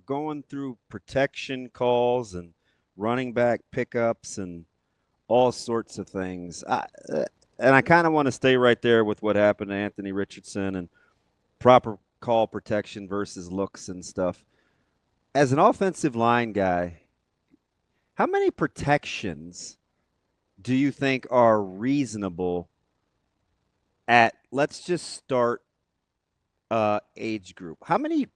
going through protection calls and running back pickups and all sorts of things. And I kind of want to stay right there with what happened to Anthony Richardson and proper call protection versus looks and stuff. As an offensive line guy, how many protections do you think are reasonable at, let's just start age group? How many,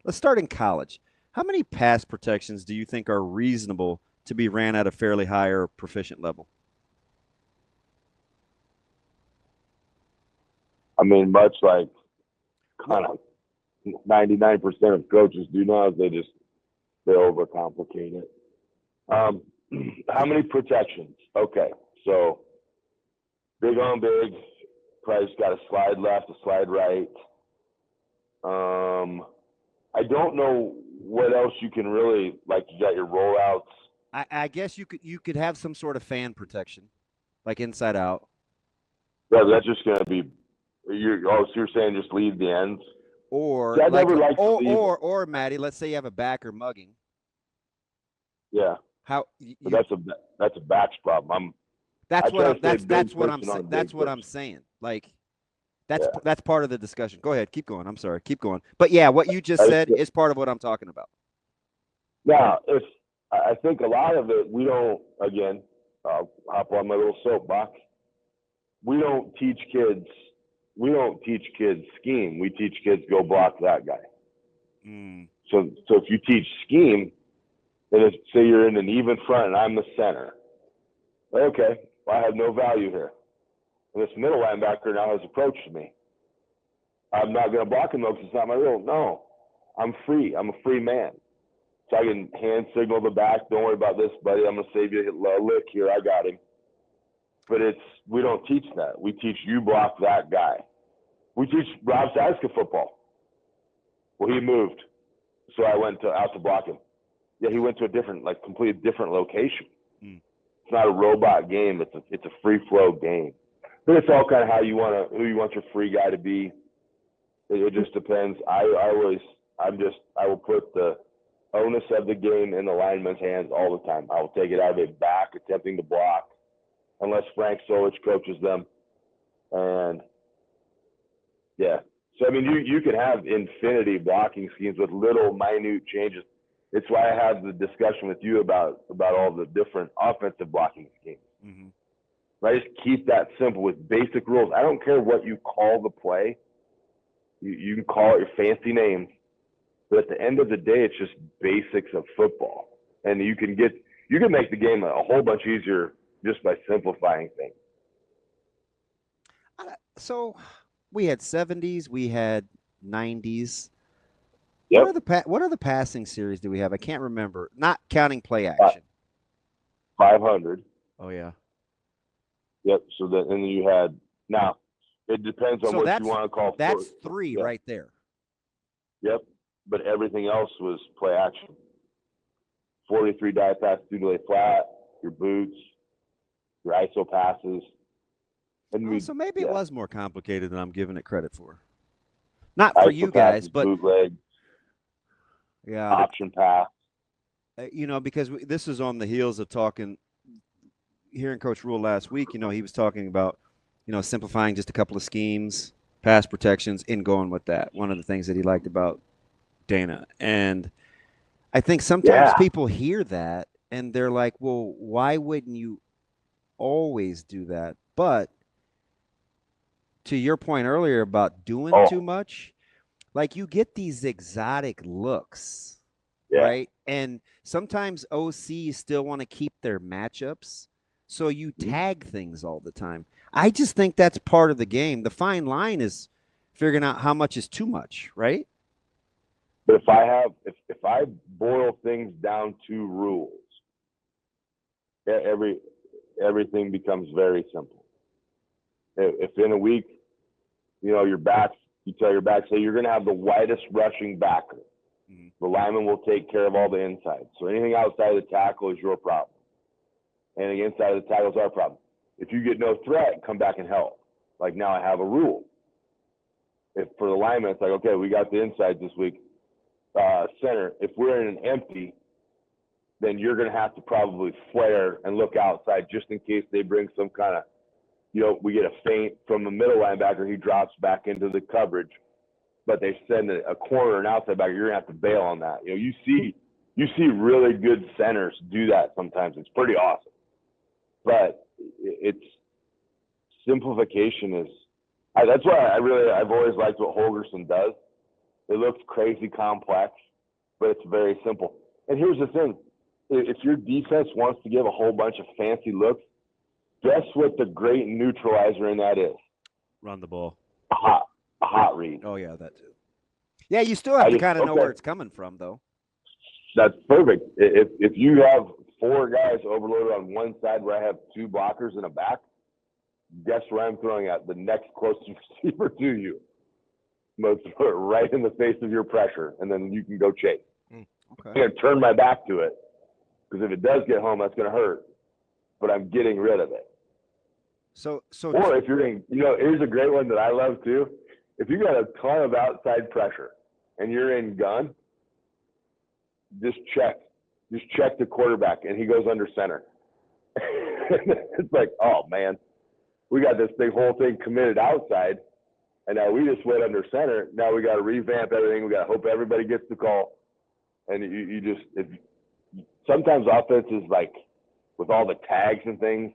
let's start in college. How many pass protections do you think are reasonable to be ran at a fairly higher proficient level? I mean, much like kind of 99% of coaches do now, is they overcomplicate it. How many protections? Okay, so big on big. Price got a slide left, a slide right. I don't know what else you can really, like, you got your rollouts. I guess you could have some sort of fan protection, like inside out. Yeah, that's just going to be. So you're saying just leave the ends? Or See, I like, never liked to leave. or Maddie, let's say you have a backer mugging. Yeah. How But that's a backs problem. That's what I'm saying. Like that's part of the discussion. Go ahead, keep going. I'm sorry, keep going. But yeah, what you just said is part of what I'm talking about. Now, I think a lot of it, we don't. Again, I'll hop on my little soapbox. We don't teach kids scheme. We teach kids go block that guy. So if you teach scheme, and say you're in an even front and I'm the center, okay, well, I have no value here. And this middle linebacker now has approached me. I'm not going to block him though because it's not my role. No, I'm free. I'm a free man. So I can hand signal the back. Don't worry about this, buddy. I'm going to save you a lick here. I got him. But we don't teach that. We teach you block that guy. We teach Rob Saska football. Well, he moved, so I went out to block him. Yeah, he went to a different, completely different location. It's not a robot game. It's a free flow game. But it's all kind of who you want your free guy to be. It just depends. I will put the onus of the game in the lineman's hands all the time. I will take it out of a back attempting to block, unless Frank Solich coaches them. And yeah, so I mean, you can have infinity blocking schemes with little minute changes. It's why I have the discussion with you about all the different offensive blocking schemes. Mm-hmm. Right? Just keep that simple with basic rules. I don't care what you call the play. You can call it your fancy name, but at the end of the day, it's just basics of football, and you can make the game a whole bunch easier just by simplifying things. So we had 70s, we had 90s. Yep. What other passing series do we have? I can't remember. Not counting play action. 500. Oh yeah. Yep. So and then you had now. It depends on what you want to call. That's three right there. Yep. But everything else was play action. 43 die pass, 2 lay flat, your boots, your ISO passes. And so maybe it was more complicated than I'm giving it credit for. Not for you guys, but bootleg. Yeah. Option pass. Because this is on the heels of hearing Coach Rule last week. He was talking about, simplifying just a couple of schemes, pass protections, and going with that. One of the things that he liked about Dana. And I think sometimes people hear that and they're like, well, why wouldn't you always do that? But to your point earlier about doing too much, like you get these exotic looks, right? And sometimes OCs still want to keep their matchups. So you tag things all the time. I just think that's part of the game. The fine line is figuring out how much is too much, right? But if I boil things down to rules, everything becomes very simple. If in a week, you tell your backs, hey, you're going to have the widest rushing backer. Mm-hmm. The lineman will take care of all the inside. So anything outside of the tackle is your problem. Anything inside of the tackle is our problem. If you get no threat, come back and help. Like now I have a rule. If for the lineman, it's like, okay, we got the inside this week. center, if we're in an empty, then you're going to have to probably flare and look outside just in case they bring some kind of, we get a feint from the middle linebacker. He drops back into the coverage, but they send a corner and outside backer. You're going to have to bail on that. You see really good centers do that sometimes. It's pretty awesome. But it's simplification that's why I've always liked what Holgerson does. It looks crazy complex, but it's very simple. And here's the thing. If your defense wants to give a whole bunch of fancy looks, guess what the great neutralizer in that is? Run the ball. A hot read. Oh, yeah, that too. Yeah, you still have to kind of know where it's coming from, though. That's perfect. If you have 4 guys overloaded on one side where I have 2 blockers in a back, guess where I'm throwing at? The next closest receiver to you. I'm going to throw it right in the face of your pressure, and then you can go chase. Okay. I'm going to turn my back to it, because if it does get home, that's going to hurt. But I'm getting rid of it. Or if you're in, here's a great one that I love too. If you got a ton of outside pressure and you're in gun, just check the quarterback, and he goes under center. It's like, oh man, we got this big whole thing committed outside, and now we just went under center. Now we got to revamp everything. We got to hope everybody gets the call, and sometimes offense is like, with all the tags and things,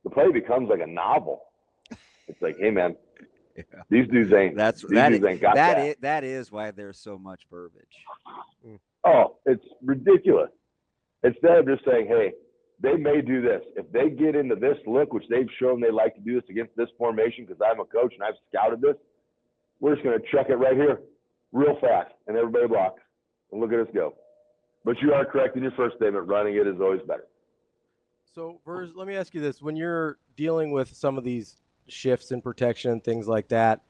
the play becomes like a novel. It's like, hey man, these dudes ain't. That is why there's so much verbiage. Oh, it's ridiculous. Instead of just saying, hey, they may do this. If they get into this look, which they've shown they like to do this against this formation, because I'm a coach and I've scouted this, we're just going to chuck it right here real fast, and everybody blocks, and look at us go. But you are correct in your first statement. Running it is always better. So, Verz, let me ask you this. When you're dealing with some of these shifts in protection and things like that,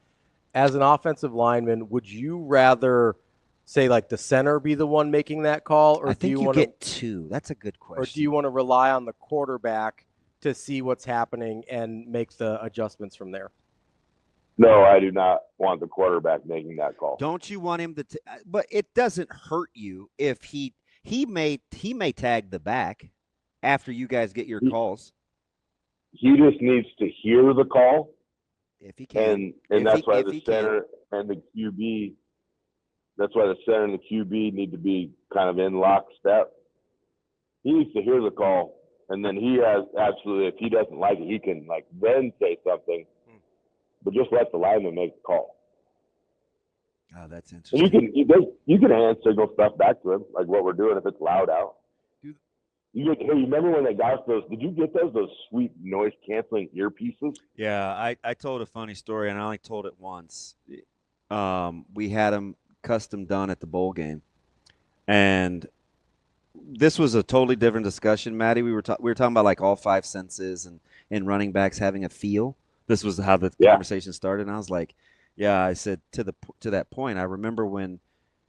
as an offensive lineman, would you rather say like the center be the one making that call, or I think do you want get 2? That's a good question. Or do you want to rely on the quarterback to see what's happening and make the adjustments from there? No, I do not want the quarterback making that call. Don't you want him to? But it doesn't hurt you if he may tag the back after you guys get your calls. He just needs to hear the call. If he can. And that's why the center and the QB, that's why the center and the QB need to be kind of in lockstep. He needs to hear the call, and then he has absolutely, if he doesn't like it, he can then say something, but just let the lineman make the call. Oh, that's interesting. And you can hand signal stuff back to him, like what we're doing if it's loud out. You remember when they got those? Did you get those sweet noise canceling earpieces? Yeah, I told a funny story, and I only told it once. We had them custom done at the bowl game, and this was a totally different discussion, Maddie. We were talking about like all 5 senses and running backs having a feel. This was how the conversation started, and I was like, yeah. I said to that point, I remember when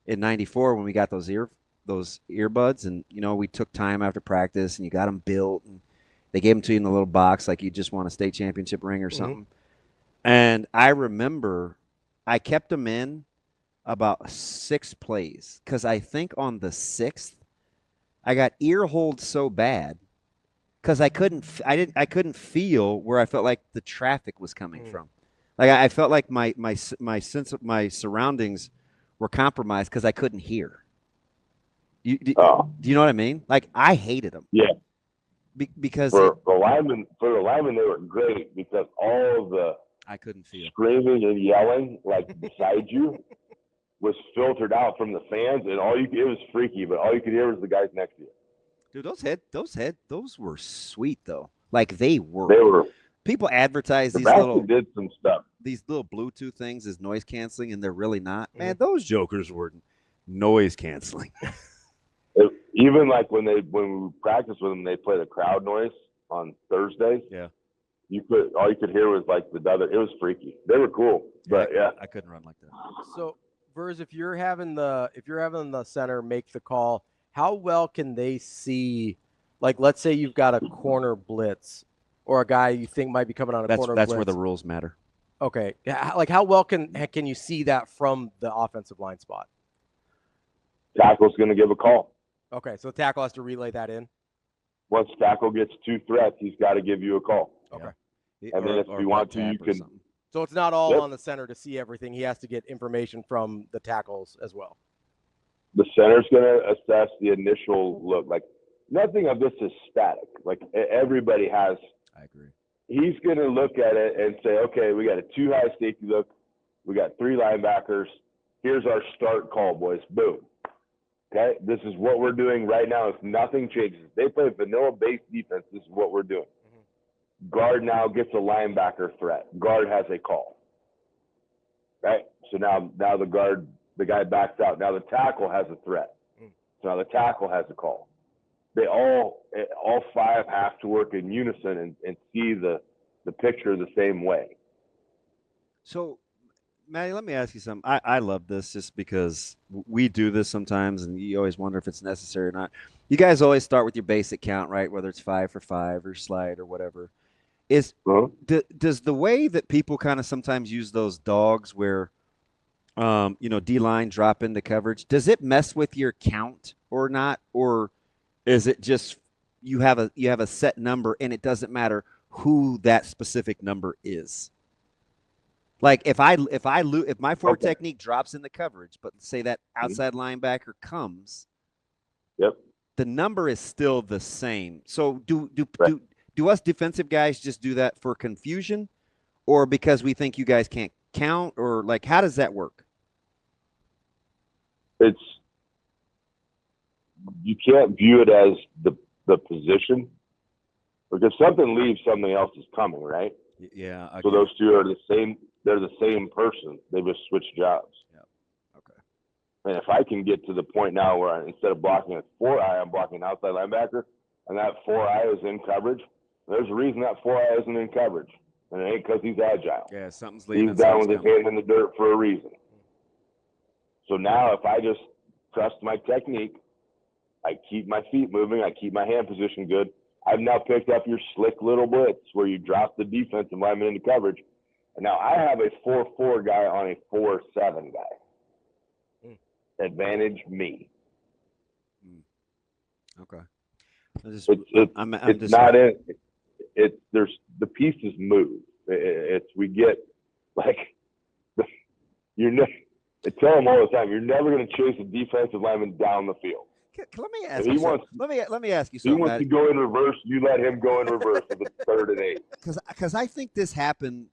in '94 when we got those earbuds, and we took time after practice, and you got them built, and they gave them to you in a little box like you just won a state championship ring or something. And I remember I kept them in about 6 plays, because I think on the 6th I got ear hold so bad because I couldn't feel where I felt like the traffic was coming from. Like I felt like my sense of my surroundings were compromised because I couldn't hear. Do you know what I mean? Like, I hated them. Yeah. Because for the linemen, they were great because all of the I couldn't feel screaming and yelling beside you was filtered out from the fans, and it was freaky, but all you could hear was the guys next to you. Dude, those were sweet though. Like they were. People advertise these little Bluetooth things as noise canceling, and they're really not. Man, those jokers were noise canceling. Even like when we practiced with them, they play the crowd noise on Thursdays. Yeah. All you could hear was like the other. It was freaky. They were cool, but I couldn't run like that. So, Verz, if you're having the center make the call, how well can they see? Like, let's say you've got a corner blitz or a guy you think might be coming on a corner blitz. That's where the rules matter. Okay, like how well can you see that from the offensive line spot? Tackle's going to give a call. Okay, so tackle has to relay that in. Once tackle gets 2 threats, he's got to give you a call. Okay. Yeah. And then if you want to, you can. Something. So it's not all Yep. on the center to see everything. He has to get information from the tackles as well. The center's going to assess the initial look. Like, nothing of this is static. Like, everybody has. I agree. He's going to look at it and say, okay, we got a 2 high safety look. We got 3 linebackers. Here's our start call, boys. Boom. Okay, this is what we're doing right now. If nothing changes, if they play vanilla base defense, this is what we're doing. Mm-hmm. Guard now gets a linebacker threat. Guard has a call. Right? So now the guy backs out. Now the tackle has a threat. So now the tackle has a call. They all 5 have to work in unison and see the picture the same way. So, Maddie, let me ask you something. I love this just because we do this sometimes, and you always wonder if it's necessary or not. You guys always start with your basic count, right? Whether it's 5 for 5 or slide or whatever. Does the way that people kind of sometimes use those dogs where, D-line drop into coverage, does it mess with your count or not? Or is it just you have a set number and it doesn't matter who that specific number is? Like if my forward technique drops in the coverage, but say that outside linebacker comes, yep, the number is still the same. So do us defensive guys just do that for confusion, or because we think you guys can't count, or like how does that work? You can't view it as the position, because if something leaves, something else is coming, right? Yeah. So those two are the same. They're the same person. They just switched jobs. Yeah. Okay. And if I can get to the point now where instead of blocking a 4-eye, I'm blocking an outside linebacker, and that 4-eye is in coverage, there's a reason that 4-eye isn't in coverage. And it ain't because he's agile. Yeah, something's leaving. He's down with his hand in the dirt for a reason. So now if I just trust my technique, I keep my feet moving, I keep my hand position good, I've now picked up your slick little blitz where you drop the defensive lineman into coverage. And now I have a 4-4 guy on a 4-7 guy. Advantage me. Okay. There's the pieces move. We get like I tell them all the time, you're never going to chase a defensive lineman down the field. Let me ask you something. Let me ask you something. He wants to go in reverse. You let him go in reverse if it's 3rd and 8. Because I think this happened,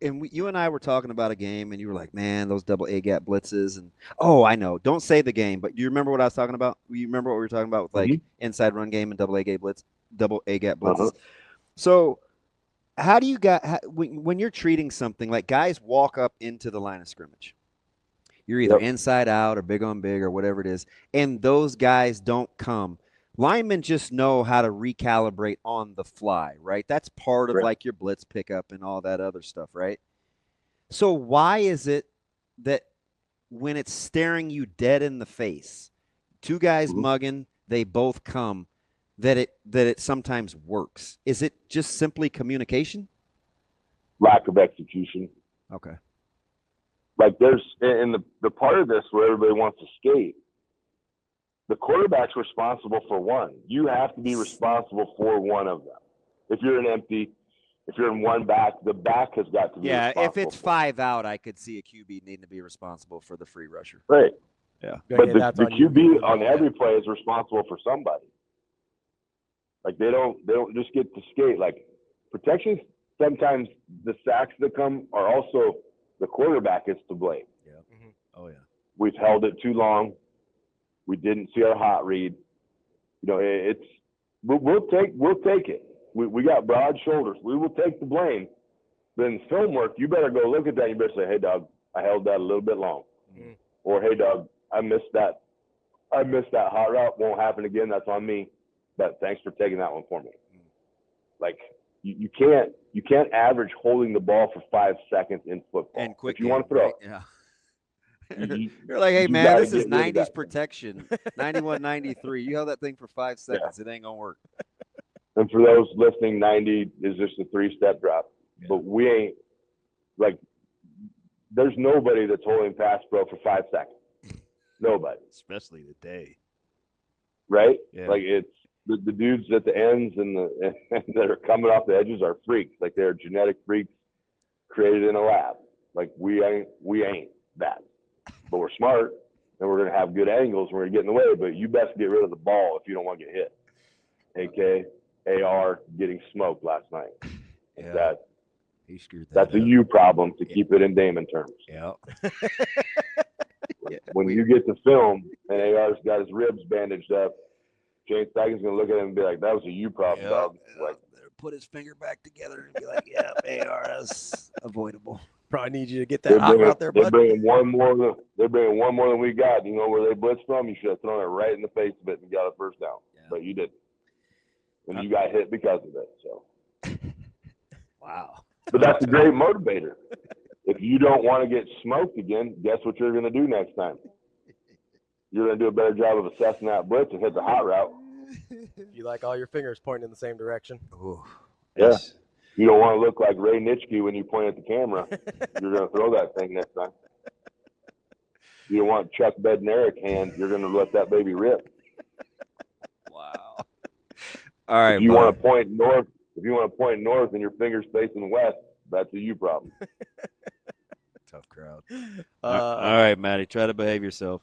and you and I were talking about a game, and you were like, "Man, those double A gap blitzes." And I know. Don't say the game, but do you remember what I was talking about? You remember what we were talking about with like inside run game and double A gap blitzes? So, how do you when you're treating something like guys walk up into the line of scrimmage? You're either inside out or big on big or whatever it is, and those guys don't come. Linemen just know how to recalibrate on the fly, right? That's part of like your blitz pickup and all that other stuff, right? So why is it that when it's staring you dead in the face, 2 guys mugging, they both come, that it sometimes works? Is it just simply communication? Lack of execution. Okay. Like there's in the part of this where everybody wants to skate, the quarterback's responsible for one. You have to be responsible for one of them. If you're in one back, the back has got to be responsible. If it's 5 out, I could see a QB needing to be responsible for the free rusher. Right. Yeah. But the QB on every play is responsible for somebody. Like they don't just get to skate. Like protections, sometimes the sacks that come are also the quarterback is to blame. Yeah. Oh yeah. We've held it too long. We didn't see our hot read. We'll take it. We got broad shoulders. We will take the blame. But in film work, you better go look at that. And you better say, "Hey, Doug, I held that a little bit long," or "Hey, Doug, I missed that. Hot route. Won't happen again. That's on me. But thanks for taking that one for me." Like you can't average holding the ball for 5 seconds in football. And quick, if you want to throw. Right? Yeah. You're like, "Hey man, this is 90s protection, 91, 93. You held that thing for 5 seconds. It ain't gonna work." And for those listening, 90 is just a 3-step drop. Yeah. But we ain't like. There's nobody that's holding pass pro for 5 seconds. Nobody. Especially today. Right? Yeah. Like it's the dudes at the ends and that are coming off the edges are freaks. Like they're genetic freaks created in a lab. Like we ain't that. But we're smart and we're gonna have good angles and we're gonna get in the way, but you best get rid of the ball if you don't want to get hit. AK, AR getting smoked last night. Yeah. He screwed that That's up. a you problem to keep it in Damon terms. Yeah. When you get to film and AR's got his ribs bandaged up, James Steigen's gonna look at him and be like, "That was a you problem, dog." Like, put his finger back together and be like, "Yeah, AR, that's avoidable." Probably need you to get that offer out there, bud. They're bringing one more than we got. You know where they blitz from? You should have thrown it right in the face of it and got a first down, but you didn't, and you got hit because of it. So, wow. But that's a great motivator. If you don't want to get smoked again, guess what you're going to do next time? You're going to do a better job of assessing that blitz and hit the hot route. You like all your fingers pointing in the same direction. Ooh, yes. Yeah. You don't want to look like Ray Nitschke when you point at the camera. You're going to throw that thing next time. You don't want Chuck Bednarik hand. You're going to let that baby rip. Wow. All right. If you want to point north and your fingers facing west, that's a you problem. Tough crowd. All right, Matty, try to behave yourself.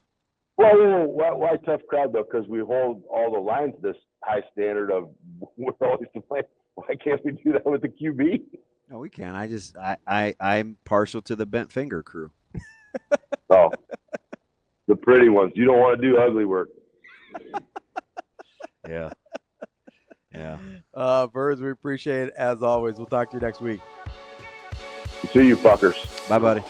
Well, why tough crowd though? Because we hold all the lines to this high standard of we're always to play. Why can't we do that with the QB? No, we can. I'm partial to the bent finger crew. Oh, the pretty ones. You don't want to do ugly work. Yeah. Yeah. Birds, we appreciate it as always. We'll talk to you next week. See you fuckers. Bye, buddy.